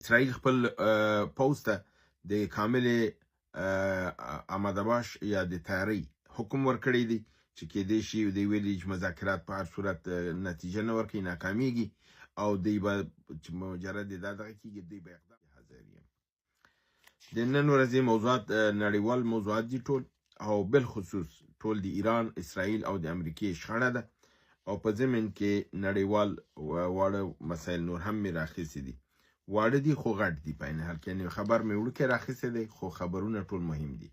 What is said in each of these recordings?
اسرائیل خپل پوځ ته د کاملې آماده باش یا د تیارۍ حکم ورکړی دی چې کېدای شي دوی ویلي چې مذاکرات په هر صورت نتیجه نه ورکوي، ناکامیږي او دوی به چې مجرد دا دغه کېږي دوی به اقدام حاضر یم. د نن ورځې موضوعات نړیوال موضوعات دي ټول، او بالخصوص ټول د ایران، اسرائیل او د امریکې شخړه ده، او په ضمن کې نړیوال واړه مسایل نور هم مې راخیستي دي. واړه دي خو غټ دي، په عین حال کې یعنې خبر مې وړوکی راخیستی دی، خو خبرونه ټول مهم دي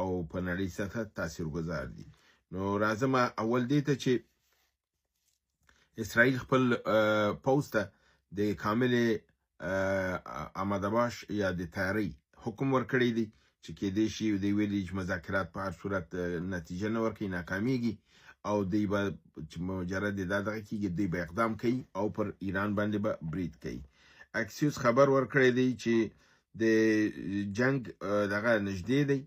او په نړۍ سطحه تاثیرګذار دي. نو راځم اول دې ته چې اسرائیل خپل پوځ ته د کاملې آماده باش یا د تیارۍ حکم ورکړی دی چې کېدای شي دوی ویلي چې مذاکرات په هر صورت نتیجه نه ورکوي، ناکامیږي او دوی به چې مجرد دا دغه کېږي دوی به اقدام کوي او پر ایران باندې به برید کوي. اکسیوس خبر ورکړی دی چې د جنگ دغه نږدې دی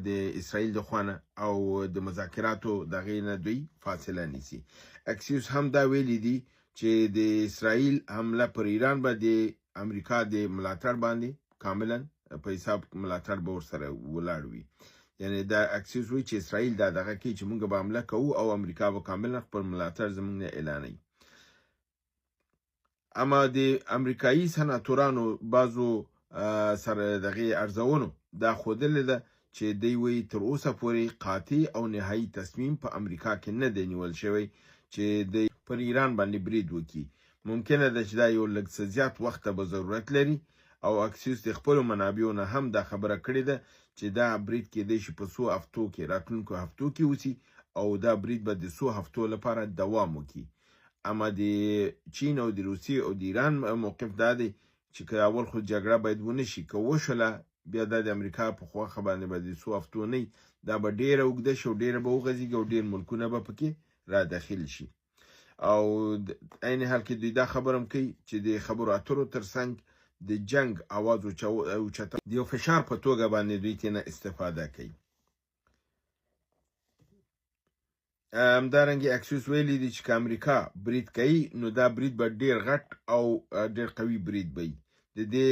د اسرائیل د خوا نه، او د مذاکراتو دغې نه دوی فاصله نیسي. اکسیوس هم دا ویلی دی چې د اسرائیل حمله پر ایران به د امریکا د ملاتړ باندې کاملا په حساب ملاتړ به ورسره ولاړ وي. یعنې دا اکسیوس وایي چې اسرائیل دا دغه کوي چې موږ به حمله کوو او امریکا به کاملا خپل ملاتړ زموږ نه اعلانوي. اما د امریکایي سناتورانو بعضو سره دغې ارزونو دا ښودلې ده چې دوی وایي تر اوسه پورې قاطع او نهایي تصمیم په امریکا کې نه دی نیول شوی چې دوی پر ایران باندې برید وکړي. ممکنه ده چې دا یو لږ څه زیات وخت ته به ضرورت لري، او اکسیوس د خپلو منابعو نه هم دا خبره کړې ده چې دا برید کېدای شي په څو هفتو کې، راتلونکو هفتو کې وسي، او دا برید به د څو هفتو لپاره دوام وکړي. اما د چین او د روسیې او د ایران موقف دا دی چې که اول خو جګړه باید ونه شي، که وشوله بیا دا د امریکا په خوښه باندې به د څو هفتو نه وي، دا به ډېره اوږده شي او ډېره به وغځېږي او ډېر ملکونه به پکې را داخل شي. او عین حال کې دوی دا خبره هم کوي چې د خبرو اترو ترڅنګ د جنگ اواز اوچته د یو فشار په توګه باندې دوی ترېنه استفاده کوي. همدارنګې اکسیوس ویلی دی چې که امریکا برید کوي نو دا برید به ډېر غټ او ډېر قوي برید به وي. د دې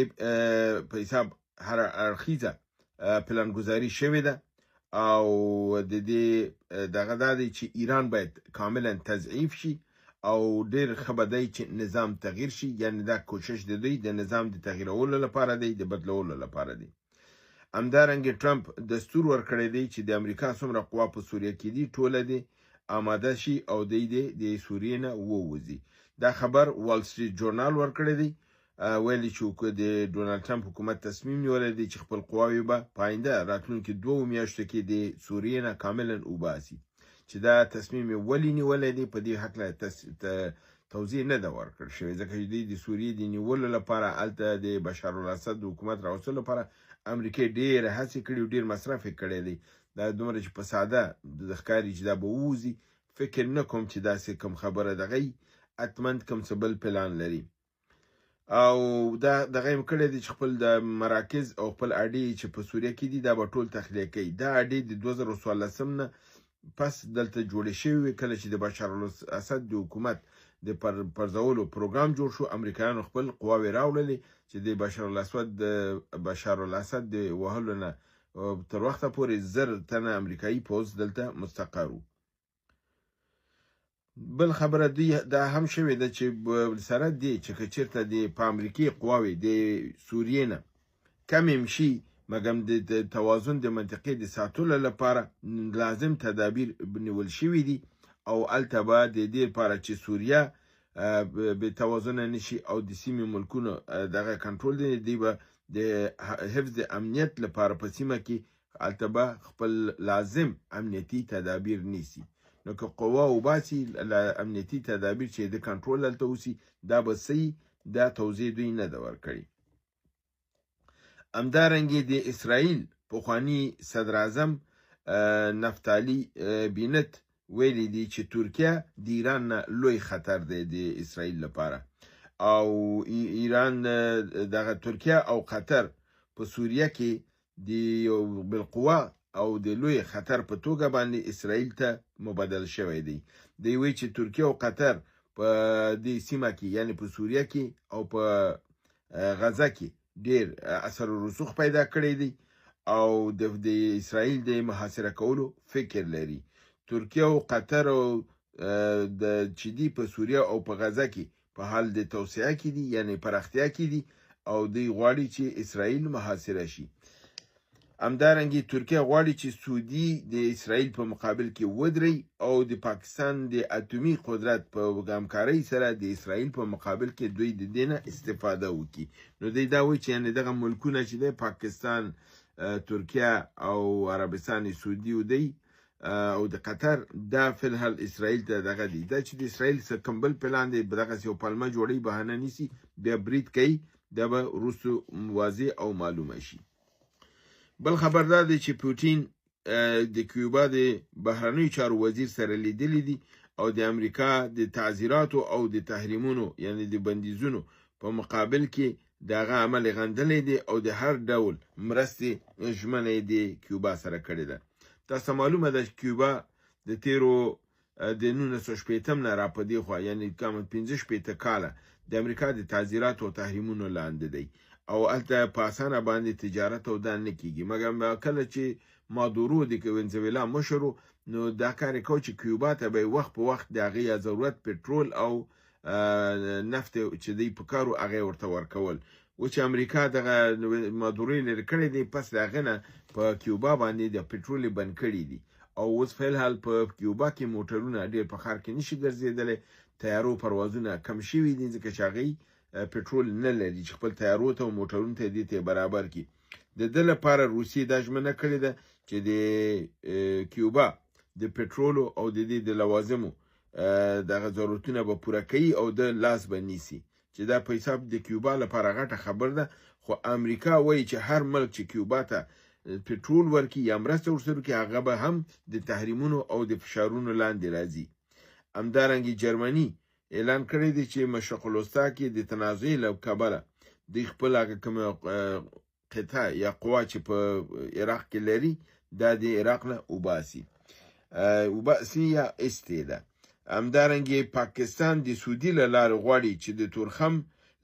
په حساب هر اړخیزه پلانګذاري شوې ده، او د دې دغه دا دی چې ایران باید کاملا تضعیف شي او ډېر ښه به دی چې نظام تغییر شي. یعنې دا کوشش د دوی د نظام د تغییرولو لپاره دی، د بدلولو لپاره دی. همدارنګې ټرمپ دستور ورکړی دی چې د امریکا څومره قوا په سوریه کې دي ټوله دی آماده شي او دی د سوریې نه ووځي. دا خبر وال سټریټ جورنال ورکړی دی، ویلي چې د ډونالډ ټرمپ حکومت تصمیم نیولی دی چې خپل قواوې به په آینده راتلونکي 2 میاشتو کې د سوریې نه کاملا وباسي. چې دا تصمیم یې ولې نیولی دی په دې هکله توضیح نه ده ورکړل شوې، ځکه چې دوی د سوریې د نیولو لپاره هلته د بشارالاسد د حکومت راوستلو لپاره امریکې ډېره هڅې کړي او ډېر مصرف یې کړی دی. دا دومره چې په ساده د ښکاري چې دا به ووځي، فکر نه کوم چې داسې کوم خبره دغه وي، حتما کوم څه بل پلان لري. او دا دغه یې کړی دی چې خپل د مراکز او خپل اډې چې په سوریه کې دي دا به ټول تخلیه کوي. دا اډې د 2014 نه پس دلته جوړې شوې وې، کله چې د بشارالاسد د حکومت د پرځولو پروګرام جوړ شو. امریکایانو خپل قواوې راوړلې چې د بشارالاسد د وهلو نه تر وخته پورې 1000 تنه امریکایي پوځ دلته مستقر وو. بل خبره دوی دا هم شوې ده چې سره دی چې که چېرته په امریکې قواوې د سوریې نه کمې هم شي، مګم د توازن د منطقې د ساتلو لپاره لازم تدابیر نیول شوي دي، او هلته به د دې لپاره چې سوریه بې توازنه نه شي او د سیمې ملکونو دغه کنټرول دی، دوی به د حفظ امنیت لپاره په سیمه کې هلته به خپل لازم امنیتي تدابیر نیسي. نو که قوا وباسي امنیتي تدابیر چې د کنټرول هلته اوسي، دا به څه دا توضیح دوی نه ده ورکړې. همدارنګې د اسرائیل پخواني صدراعظم نفتالي بینت ویلی دی چې ترکیه د ایران نه لوی خطر دی د اسرائیل لپاره، او ایران دغه ترکیه او قطر په سوریه کې د یو بالقوه او د لوی خطر په توګه باندې اسرائیل ته مبادل شوی دی. دی وایي چې ترکیه او قطر په دې سیمه کې، یعنی په سوریه کې او په غزه کې ډیر اثر و رسوخ پیدا کړی دی او د اسرائیل د محاصره کولو فکر لري. ترکیه او قطر او د چې دی په سوریه او په غزه کې په حال د توسعه کې دي، یعنی پراختیا کې دي او دوی غواړي چې اسرائیل محاصره شي. همدارنګه ترکیه غواړي چې سعودي د اسرائیل په مقابل کې ودري او د پاکستان د اټومي قدرت په همکارۍ سره د اسرائیل په مقابل کې دوی د دینه استفاده وکړي. نو دوی دا وایي چې یعنی دغه ملکونه چې د پاکستان، ترکیه او عربستان سعودي او دی او د قطر دا فل حال اسرائیل ته دغه دي، دا چې د اسرائیل څخه کمبل پلان دی دغه یو پلمه جوړي بهانه نیسی بیا برید کوي، دا به روسو واضح او معلومه شي. بل خبردار دی چې پوتین د کیوبا د بهرنیو چارو وزیر سره لیدلی دی او د امریکا د تعزیراتو او د تحریمونو یعنی د بندیزونو په مقابل کې دغه عمل غندلې دی او د هر ډول مرستې ژمنې دی کیوبا سره کړې ده. تاسو معلومه ده چې کیوبا د تیرو د 1980 نه را په دی خو یعنی کوم 15 کاله د امریکا د تعزیراتو او تحریمونو لاندې دی او الته په اسانه باندې تجارت او دان نه کیږي، مګر کله چې مادورو د ونزویلا مشرو نو دا کار کو چې کیوبا ته به وخت په وخت د هغه ضرورت پټرول او نفت چې دی په کارو هغه ورته ورکول، و چې امریکا دغه مادوري لري کړی دی پس دغه نه په کیوبا باندې د پټرول بند کړی دی او اوس په حال په کیوبا کې موټرونه ډیر په خار کې نشي ګرځیدل، تیارو پروازونه کم شوي دي ځکه چې هغه پټرول نه لري چې خپل تیارو ته او موټرونو ته دې ته برابر کړي. د دې لپاره روسیې دا ژمنه کړې ده چې د کیوبا د پټرول او د دې د لوازمو دغه ضرورتونه به پوره کوي او د لاس به نیسي، چې دا په حساب د کیوبا لپاره غټه خبر ده. خو امریکا وایي چې هر ملک چې کیوبا ته پټرول ورکړي یا مرسته ورسره وکړي هغه به هم د تحریمونو او د فشارونو لاندې راځي. همدارنګه جرمني اعلان کړی دی چې مشرق الوسطا کې د تنازع له کبله د خپل هغه کوم قطع یا قوا چې په عراق کې لري دا د عراق نه وباسي یا استیده. همدارنګه پاکستان د سعودي له لارې غواړي چې د تورخم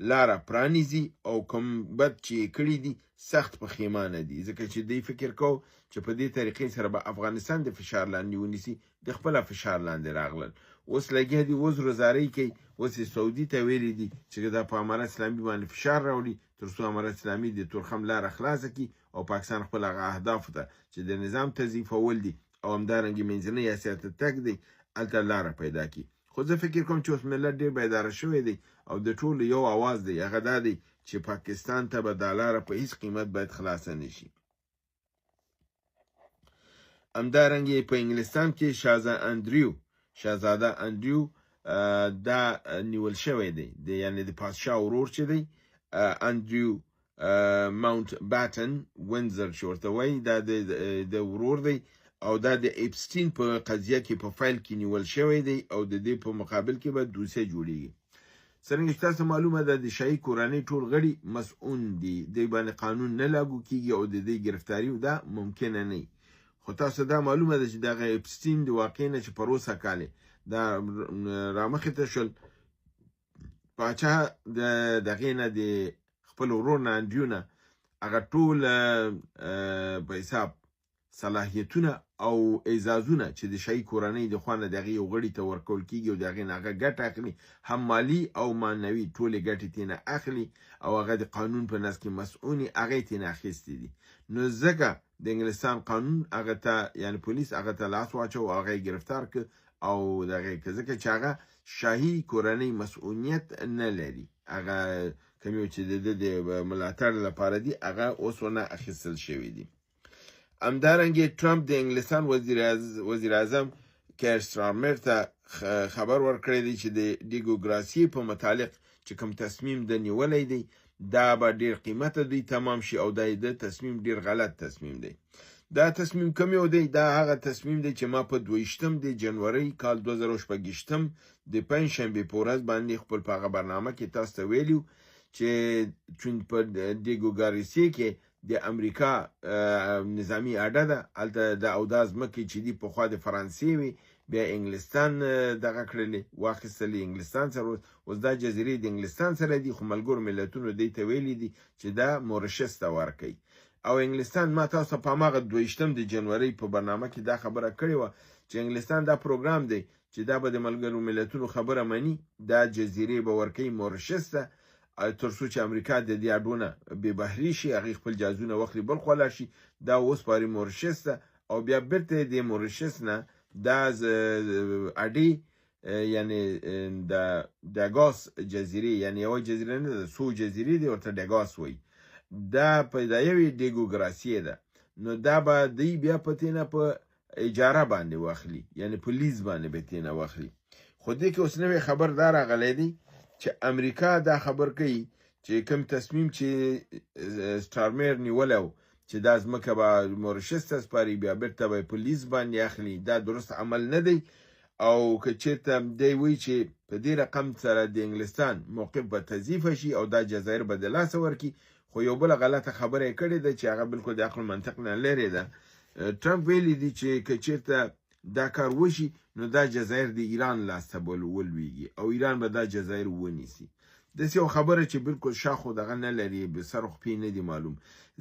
لاره پرانیزي او کوم بد چې کړی دي سخت پښیمانه دي، ځکه چې دوی فکر کو چې په دې طریقې سره به افغانستان د فشار لاندې ونیسي، د خپل فشار لاندې راغلل. اوس لګیا دي وزر زارۍ کوي، اوس سعودي ته ویلي دي چې دا په امارت اسلامي باندې فشار راوړي تر څو امارت اسلامي د تورخم لاره خلاصه کړي او پاکستان خپل هغه اهدافو ته چې د نظام تضعیفول دي او همدارنګه منځنۍ اسیا ته تګ دی هلته لاره پیدا کړي. خو زه فکر کوم چې اوس ملت ډېر بیداره شوی دی او د ټولو یو اواز دی، هغه دا دی چې پاکستان ته به دا لاره په هیڅ قیمت باید خلاصه نشي. همدارنګه په انګلستان کې شاهزاده انډریو دا نیول شوی دی، یعنی د پادشاه ورور چې دی انډریو ماونټ باتن وینزر چې ورته وایي دا د ورور دی او دا د اپسټین په قضیه کې په فایل کې نیول شوی دی او د دې په مقابل کې به دوسیه جوړیږي. څرنګه چې تاسو معلومه ده د شاهي کورنۍ ټول غړي مسؤون دي، دوی باندې قانون نه لاګو کیږي او د دې گرفتاری دا ممکنه نه. خو تاسو دا معلومه ده چې دغه اپسټین د واقع نه چې په روسا کاله دا رامخې ته شول پاچا دغه نه د خپل ورور نه انډریو نه هغه ټول په حساب صلاحیتونه او اعزازونه چې د شاهي کورنۍ د خوا نه دغه یو غړي ته ورکول کیږي او دغه نه هغه ګټه اخلي، هم مالي او معنوي ټولې ګټې ترې نه اخلي او هغه د قانون په نظر کې مسؤوني هغه ترې نه اخیستې دي. نو ځکه د انګلستان قانون هغه ته یعنی پولیس هغه ته لاس واچو او هغه گرفتار ک او دغه ځکه چې هغه شاهي کورنۍ مسؤلیت نه لري، هغه کوم چې د ملاتړ لپاره دی هغه اوس ونه اخیستل شوی دی. همدارنګه ټرمپ د انګلستان وزیر اعظم کیر سټارمر ته خبر ورکړی دی چې د ډیګوګراسي په متعلق چې کوم تصمیم د نیولې دی دا به ډیر قیمته دی تمام شي او دا د تصمیم ډیر غلط تصمیم دی. دا تصمیم کوم یو دی؟ دا هغه تصمیم دی چې ما په 22 د جنوري کال 2018 د پنځشنبه په ورځ باندې خپل په برنامه کې تاسو ته ویلو چې چون په ډیګوګراسي کې د امریکا نظامی اډه ده، هلته د اوداز مکې چې دی په خوا د فرانسې وي بیا انګلستان دغه کړلې واخیستلې انګلستان سره اوس دا جزیرې د انګلستان سره دي خو ملګرو ملتونو دې ته ویلي دي چې دا مورشس ته ورکوي او انګلستان ما تاسو په هماغه 22 د جنوري په برنامه کې دا خبره کړې وه چې انګلستان دا پروګرام دی چې دا به د ملګرو ملتونو خبره مني دا جزیرې به ورکوي مورشس ته تر څو چې امریکا د دې اډونه بې بهري شي هغې خپل جازونه واخلي بل خوا لاړ شي دا وسپاري مورشس ته او بیا بیرته د مورشس نه دا اډې یعنی د ګاس جزیرې یعنی یوه جزیره نه ده څو جزیرې دي ورته ډګاس وایي دا په دا یوې ډیګوګراسیې ده نو دا به دوی بیا په تېنه په اجاره باندې واخلي یعنی په لیز باندې به تېنه واخلي خو دې کې اوس نوی خبر دا راغلی دی چې امریکا دا خبر کوي چې کوم تصمیم چې سټارمر نیولی و چې دا ځمکه به مورشس ته سپاري بیا بیرته به په لیز باندې اخلي دا درست عمل نه دی او که چېرته دی وایي چې په دې رقم سره د انګلستان موقف به تضعیفه شي او دا جزایر به د لاسه ورکړي خو یو بله غلطه خبره یې کړې ده چې هغه بالکل د عقل منطق نه لرې ده ټرمپ ویلي دي چې که چېرته دا کار وشي نو دا جزایر د ایران لاسته به ولویږي او ایران به دا جزایر ونیسي داسې یو خبره چې بالکل شاخ و دغه نه لري سر و خپې نه دي معلوم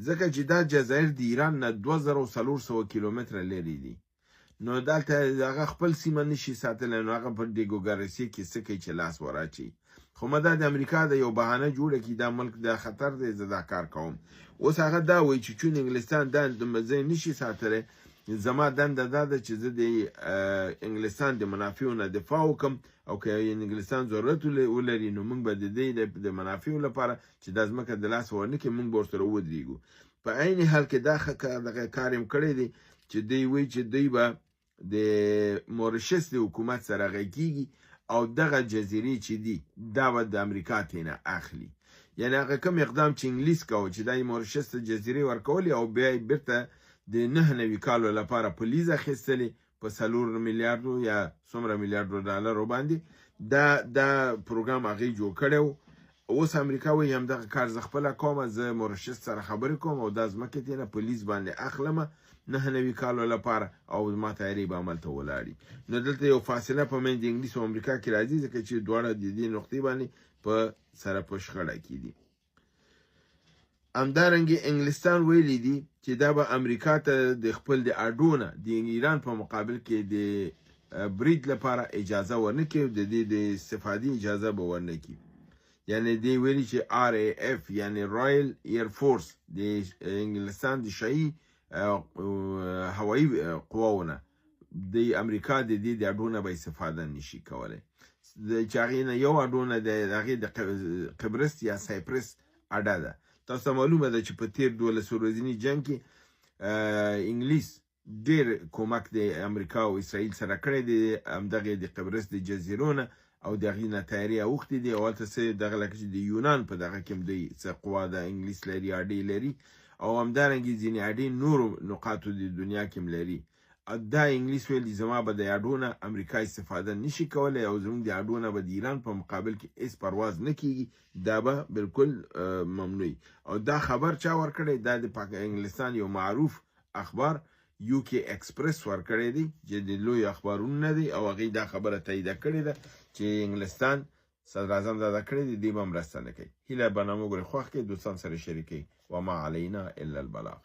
ځکه چې دا جزایر د ایران نه 2400 کیلومتره لرې دي نو دلته هغه خپل سیمه نشي ساتلی نو هغه په ډیګوګراسي کې څه کوي چې لاس وراچوي خو ما دا د امریکا د یو بهانه جوړه کړي دا ملک د خطر دی زه دا کار کوم اوس هغه دا وایي چې چون انګلستان دا ځای نشي ساتلی زما دنده دا ده چې زه د انګلستان د منافعو نه دفاع وکړم او که انګلستان ضرورت ولري نو موږ به د دې د منافعو لپاره چې دا ځمکه د لاس ورنه کړي موږ به ورسره ودرېږو په عین حال کې دا دغه کار یې کړی دی چې دوی وایي چې دوی به د مورشس د حکومت سره غږیږي او دغه جزیرې چې دي دا به د امریکا تېنه اخلي یعنی هغه کوم اقدام چې انګلیس کوه چې دا یې مورشس ته جزیرې ورکولې او بیا یې بیرته د 9 کالو لپاره په لیز اخیستلې په 4 میلیارډو یا څومره میلیارډو ډالرو باندې دا پروګرام هغې جوړ کړی و اوس امریکا وایي همدغه کار زه خپله کومه زه مورشس سره خبرې کوم او دا ځمکې تېنه په لیز باندې اخلمه 9 کالو لپاره او ما تیارې به هملته ولاړي نو دلته یو فاصله په منځ د انګلیس او امریکا کې راځي ځکه چې دواړه د دې نقطې باندې په سره په شخړه کې دي همدارنګه انګلستان ویلي دي چې دا به امریکا ته د خپل د اډونه د ایران په مقابل کې د برید لپاره اجازه ورنکړي د دې د استفادې اجازه به ورنکړي یعنی دی ویلي چې RAF یعنی رایل ایر فورس د انګلستان د شاهي هوایي قواونه د امریکا د دې د اډونه به استفاده نشي کولی چې هغې نه یو اډونه د هغې د قبرس یا سایپرس اډه ده تاسو معلومه ده چې په تیر 12 ورځني جنګ کې انګلیس ډېر کومک د امریکا او اسرائیل سره کړی دی همدغې د قبرس د جزیرو نه او د هغې نه تیارې اوښتې دي او هلته څه دغه لکه چې د یونان په دغه کې هم دوی څه قوا د انګلیس لري اډې لري او همدارنګه ځینې اډې نورو نقاطو د دنیا کې هم لري دا انګلیس ویلي زما به د اډونه امریکا استفاده نشي کولی او زموږ د اډونه به د ایران په مقابل کې هېڅ پرواز نه کیږي دا به بالکل ممنوع او دا خبر چا ورکړی دا د انګلستان یو معروف اخبار UK ایکسپریس ورکړی دی چې د لوی اخبارونه نه دی او هغې دا خبره تاییده کړې ده چې انګلستان صدراعظم دا کړی دی دوی به مرسته نه کوي هیله برنامه ګورئ خوښ کړئ دوستان سره شریکوئ وما علینا الا البلاغ